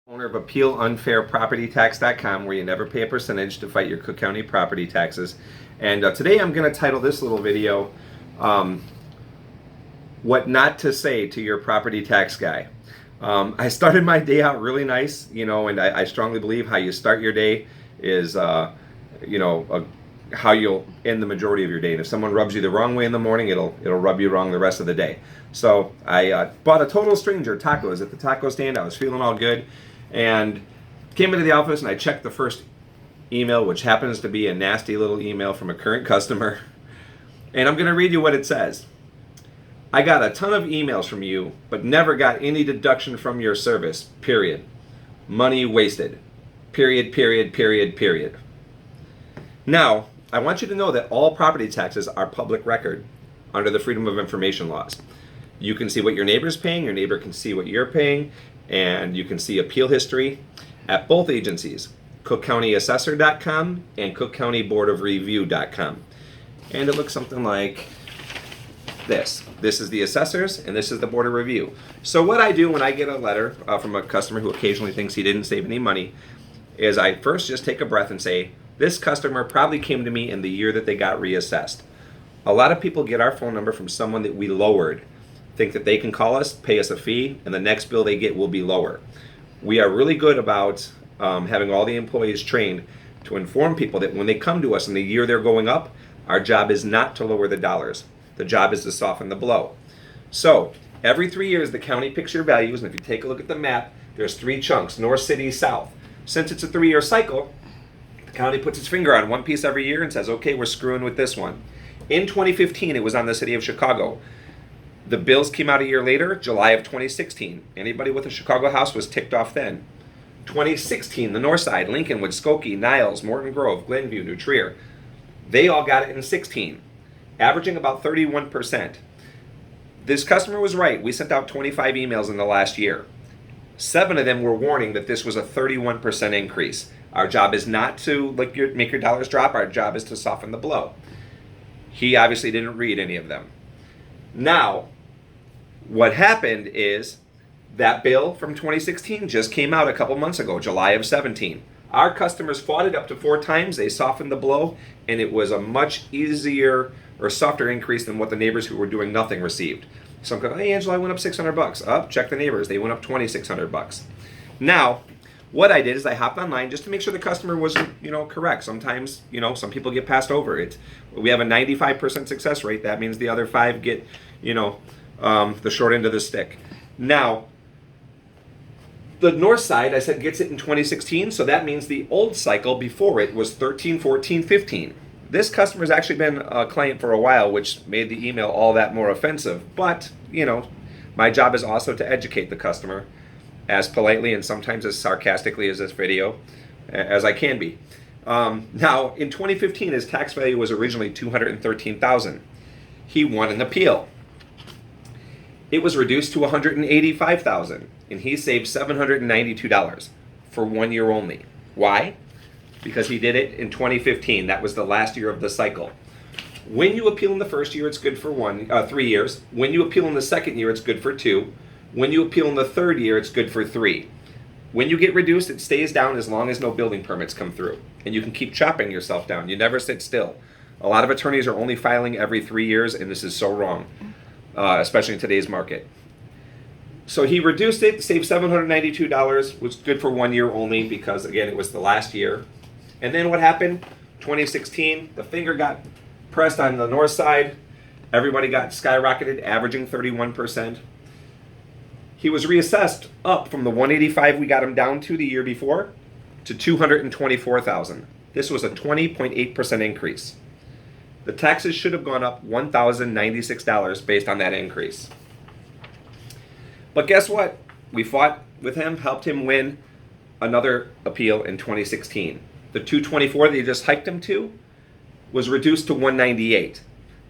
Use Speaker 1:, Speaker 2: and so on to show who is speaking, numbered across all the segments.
Speaker 1: Owner of AppealUnfairPropertyTax.com, where you never pay a percentage to fight your Cook County property taxes. And today I'm going to title this little video, What Not to Say to Your Property Tax Guy. I started my day out really nice, and I strongly believe how you start your day is, how you'll end the majority of your day. And if someone rubs you the wrong way in the morning, it'll rub you wrong the rest of the day. So I bought a total stranger tacos at the taco stand. I was feeling all good. And came into the office and I checked the first email, which happens to be a nasty little email from a current customer. And I'm going to read you what it says. I got a ton of emails from you, but never got any deduction from your service, period. Money wasted, period, period, period, period. Now, I want you to know that all property taxes are public record under the Freedom of Information laws. You can see what your neighbor's paying, your neighbor can see what you're paying, and you can see appeal history at both agencies, CookCountyAssessor.com and CookCountyBoardOfReview.com. And it looks something like this. This is the assessors, and this is the Board of Review. So what I do when I get a letter from a customer who occasionally thinks he didn't save any money is I first just take a breath and say, this customer probably came to me in the year that they got reassessed. A lot of people get our phone number from someone that we lowered, think that they can call us, pay us a fee, and the next bill they get will be lower. We are really good about having all the employees trained to inform people that when they come to us in the year they're going up, our job is not to lower the dollars. The job is to soften the blow. So every 3 years, the county picks your values, and if you take a look at the map, there's 3 chunks, north, city, south. Since it's a 3-year cycle, the county puts its finger on one piece every year and says, okay, we're screwing with this one. In 2015, it was on the city of Chicago. The bills came out a year later, July of 2016. Anybody with a Chicago house was ticked off then. 2016, the north side, Lincolnwood, Skokie, Niles, Morton Grove, Glenview, New Trier, they all got it in 16, averaging about 31%. This customer was right. We sent out 25 emails in the last year. 7 of them were warning that this was a 31% increase. Our job is not to make your dollars drop. Our job is to soften the blow. He obviously didn't read any of them. Now, what happened is that bill from 2016 just came out a couple months ago, July of 17. Our customers fought it up to 4 times. They softened the blow, and it was a much easier or softer increase than what the neighbors who were doing nothing received. Some go, hey, Angela, I went up $600. Up, check the neighbors. They went up $2,600. Now, what I did is I hopped online just to make sure the customer was, correct. Sometimes, some people get passed over. We have a 95% success rate. That means the other 5 get, the short end of the stick. Now, the north side, I said, gets it in 2016, so that means the old cycle before it was 13, 14, 15. This customer's actually been a client for a while, which made the email all that more offensive. But, my job is also to educate the customer as politely and sometimes as sarcastically as this video as I can be. Now, in 2015, his tax value was originally $213,000. He won an appeal. It was reduced to $185,000, and he saved $792 for 1 year only. Why? Because he did it in 2015. That was the last year of the cycle. When you appeal in the first year, it's good for 3 years. When you appeal in the second year, it's good for 2. When you appeal in the third year, it's good for 3. When you get reduced, it stays down as long as no building permits come through. And you can keep chopping yourself down. You never sit still. A lot of attorneys are only filing every 3 years, and this is so wrong, especially in today's market. So he reduced it, saved $792, was good for 1 year only because, again, it was the last year. And then what happened? 2016, the finger got pressed on the north side. Everybody got skyrocketed, averaging 31%. He was reassessed up from the 185 we got him down to the year before to 224,000. This was a 20.8% increase. The taxes should have gone up $1,096 based on that increase. But guess what? We fought with him, helped him win another appeal in 2016. The 224 that you just hiked him to was reduced to 198.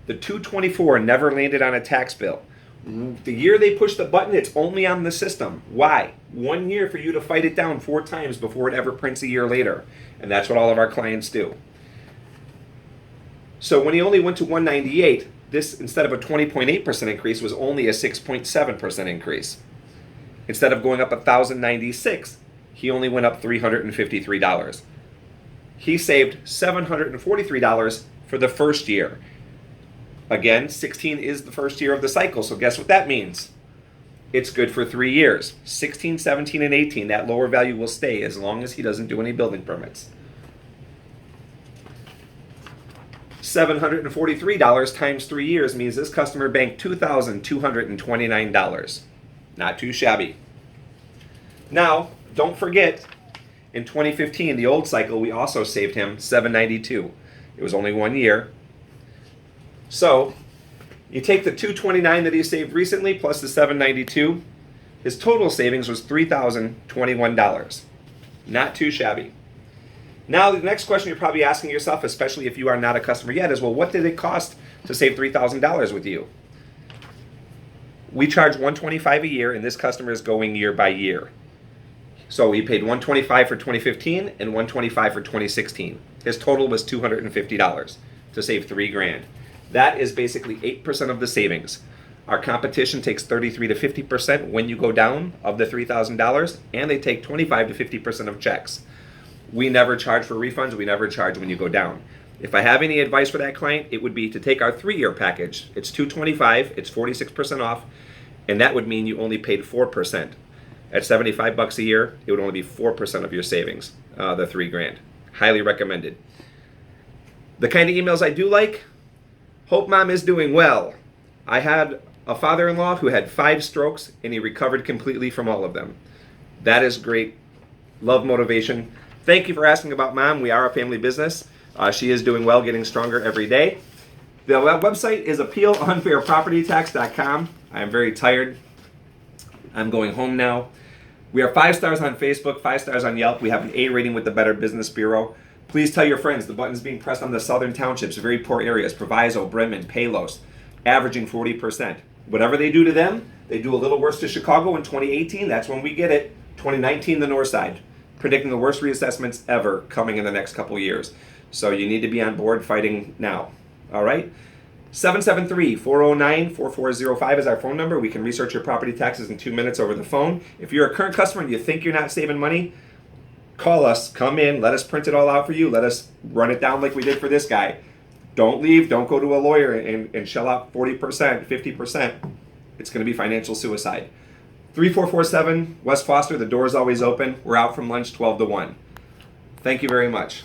Speaker 1: The 224 never landed on a tax bill. The year they push the button, it's only on the system. Why? 1 year for you to fight it down 4 times before it ever prints a year later. And that's what all of our clients do. So when he only went to 198, this, instead of a 20.8% increase, was only a 6.7% increase. Instead of going up 1,096, he only went up $353. He saved $743 for the first year. Again, 16 is the first year of the cycle, so guess what that means? It's good for 3 years. 16, 17, and 18, that lower value will stay as long as he doesn't do any building permits. $743 times 3 years means this customer banked $2,229. Not too shabby. Now, don't forget, in 2015, the old cycle, we also saved him $792. It was only 1 year. So, you take the $229 that he saved recently plus the $792, his total savings was $3,021. Not too shabby. Now, the next question you're probably asking yourself, especially if you are not a customer yet, is, well, what did it cost to save $3,000 with you? We charge $125 a year, and this customer is going year by year. So he paid $125 for 2015 and $125 for 2016. His total was $250 to save $3,000. That is basically 8% of the savings. Our competition takes 33 to 50% when you go down of the $3,000, and they take 25 to 50% of checks. We never charge for refunds. We never charge when you go down. If I have any advice for that client, it would be to take our 3-year package. It's $225, it's 46% off, and that would mean you only paid 4%. At $75 a year, it would only be 4% of your savings, the $3,000. Highly recommended. The kind of emails I do like, hope mom is doing well. I had a father-in-law who had 5 strokes, and he recovered completely from all of them. That is great. Love motivation. Thank you for asking about mom. We are a family business. She is doing well, getting stronger every day. The website is appealunfairpropertytax.com. I am very tired. I'm going home now. We are 5 stars on Facebook, 5 stars on Yelp. We have an A rating with the Better Business Bureau. Please tell your friends. The button's being pressed on the southern townships, very poor areas, Proviso, Bremen, Palos, averaging 40%. Whatever they do to them, they do a little worse to Chicago in 2018. That's when we get it. 2019, the north side. Predicting the worst reassessments ever coming in the next couple years. So you need to be on board fighting now. All right? 773-409-4405 is our phone number. We can research your property taxes in 2 minutes over the phone. If you're a current customer and you think you're not saving money, call us, come in, let us print it all out for you. Let us run it down like we did for this guy. Don't leave, don't go to a lawyer and shell out 40%, 50%. It's going to be financial suicide. 3447 West Foster, the door is always open. We're out from lunch 12 to 1. Thank you very much.